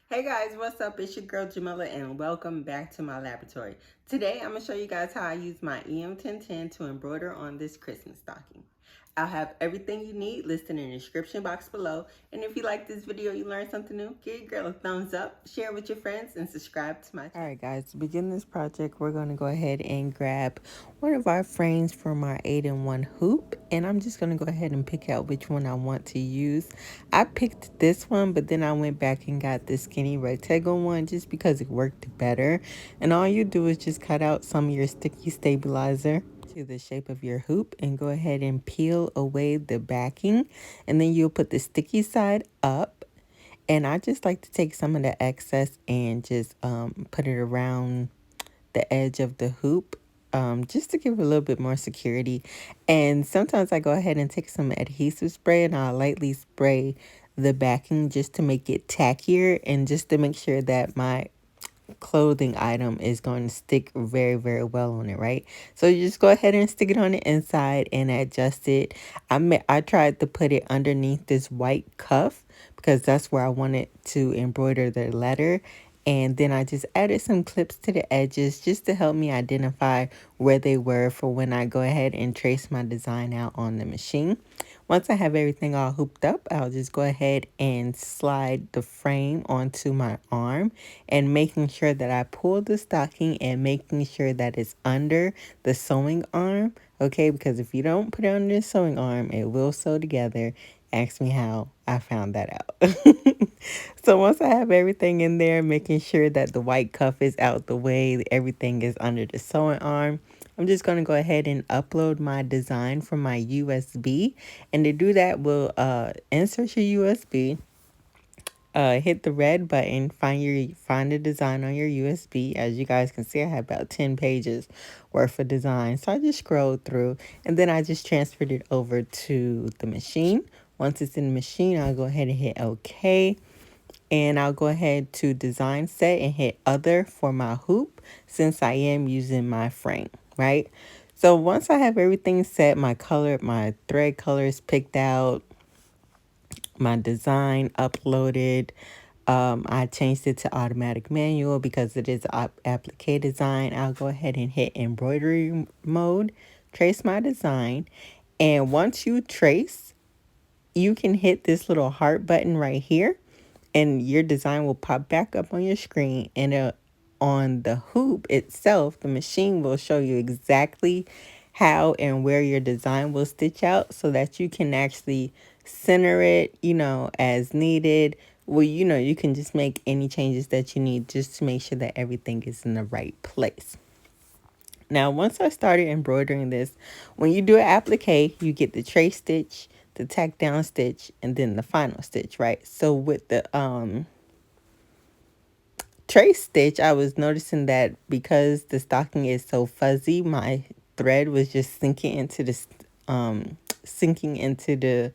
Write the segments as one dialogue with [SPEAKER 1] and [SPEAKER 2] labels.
[SPEAKER 1] Hey guys, what's up? It's your girl Jamila and welcome back to my laboratory. Today I'm going to show you guys how I use my EM1010 to embroider on this Christmas stocking. I'll have everything you need listed in the description box below. And if you like this video, you learned something new, give your girl a thumbs up, share it with your friends, and subscribe to my channel. Alright guys, to begin this project, we're going to go ahead and grab one of our frames from our 8-in-1 hoop. And I'm just going to go ahead and pick out which one I want to use. I picked this one, but then I went back and got this skinny rectangle one just because it worked better. And all you do is just cut out some of your sticky stabilizer to the shape of your hoop and go ahead and peel away the backing, and then you'll put the sticky side up. And I just like to take some of the excess and just put it around the edge of the hoop, just to give it a little bit more security. And sometimes I go ahead and take some adhesive spray and I'll lightly spray the backing just to make it tackier and just to make sure that my clothing item is going to stick very, very well on it, right? So you just go ahead and stick it on the inside and adjust it. I tried to put it underneath this white cuff because that's where I wanted to embroider the letter. And then I just added some clips to the edges just to help me identify where they were for when I go ahead and trace my design out on the machine. Once I have everything all hooped up, I'll just go ahead and slide the frame onto my arm and making sure that I pull the stocking and making sure that it's under the sewing arm. Okay, because if you don't put it under the sewing arm, it will sew together. Ask me how I found that out. So once I have everything in there, making sure that the white cuff is out the way, everything is under the sewing arm, I'm just going to go ahead and upload my design from my USB. And to do that, we'll insert your USB, hit the red button, find the design on your USB. As you guys can see, I have about 10 pages worth of design. So I just scrolled through and then I just transferred it over to the machine. Once it's in the machine, I'll go ahead and hit OK. And I'll go ahead to design set and hit other for my hoop since I am using my frame, right? So once I have everything set, my thread colors picked out, my design uploaded, I changed it to automatic manual because it is applique design. I'll go ahead and hit embroidery mode, trace my design. And once you trace, you can hit this little heart button right here and your design will pop back up on your screen, and on the hoop itself, the machine will show you exactly how and where your design will stitch out so that you can actually center it, as needed. Well, you can just make any changes that you need just to make sure that everything is in the right place. Now, once I started embroidering this, when you do an applique, you get the trace stitch, the tack down stitch, and then the final stitch, right? So with the trace stitch, I was noticing that because the stocking is so fuzzy, my thread was just sinking into the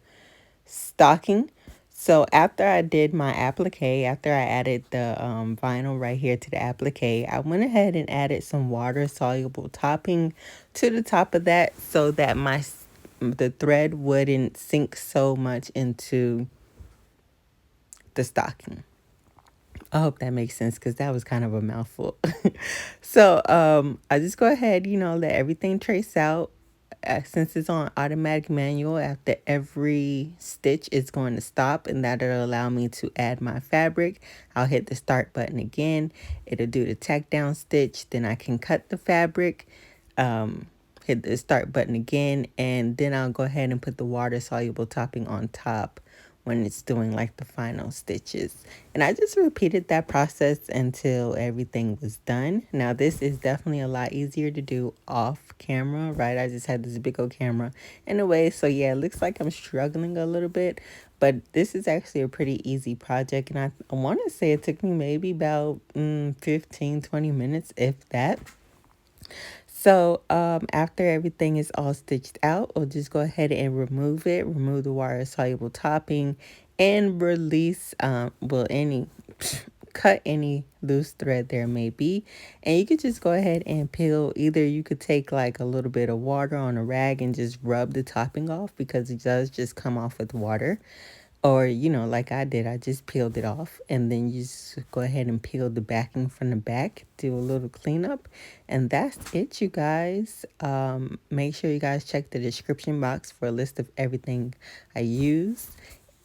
[SPEAKER 1] stocking. So after I did my applique, after I added the vinyl right here to the applique, I went ahead and added some water soluble topping to the top of that so that the thread wouldn't sink so much into the stocking. I hope that makes sense because that was kind of a mouthful. So I just go ahead, let everything trace out. Since it's on automatic manual, after every stitch it's going to stop, and that'll allow me to add my fabric. I'll hit the start button again. It'll do the tack down stitch. Then I can cut the fabric, hit the start button again, and then I'll go ahead and put the water soluble topping on top when it's doing like the final stitches. And I just repeated that process until everything was done. Now this is definitely a lot easier to do off camera, right? I just had this big old camera in a way. So yeah, it looks like I'm struggling a little bit, but this is actually a pretty easy project. And I want to say it took me maybe about 15-20 minutes, if that. So after everything is all stitched out, we'll just go ahead and remove the water soluble topping, and release cut any loose thread there may be. And you could just go ahead and peel. Either you could take like a little bit of water on a rag and just rub the topping off because it does just come off with water. Or, like I did, I just peeled it off, and then you just go ahead and peel the backing from the back, do a little cleanup, and that's it, you guys. Make sure you guys check the description box for a list of everything I use,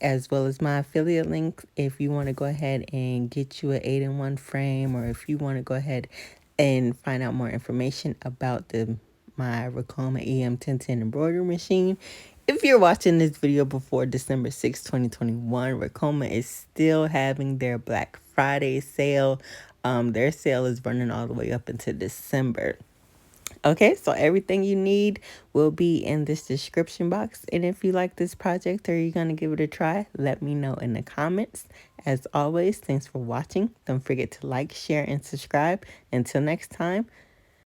[SPEAKER 1] as well as my affiliate link if you want to go ahead and get you an 8-in-1 frame, or if you want to go ahead and find out more information about my Ricoma EM1010 embroidery machine. If you're watching this video before December 6, 2021, Ricoma is still having their Black Friday sale. Their sale is running all the way up into December. Okay, so everything you need will be in this description box. And if you like this project or you're going to give it a try, let me know in the comments. As always, thanks for watching. Don't forget to like, share, and subscribe. Until next time,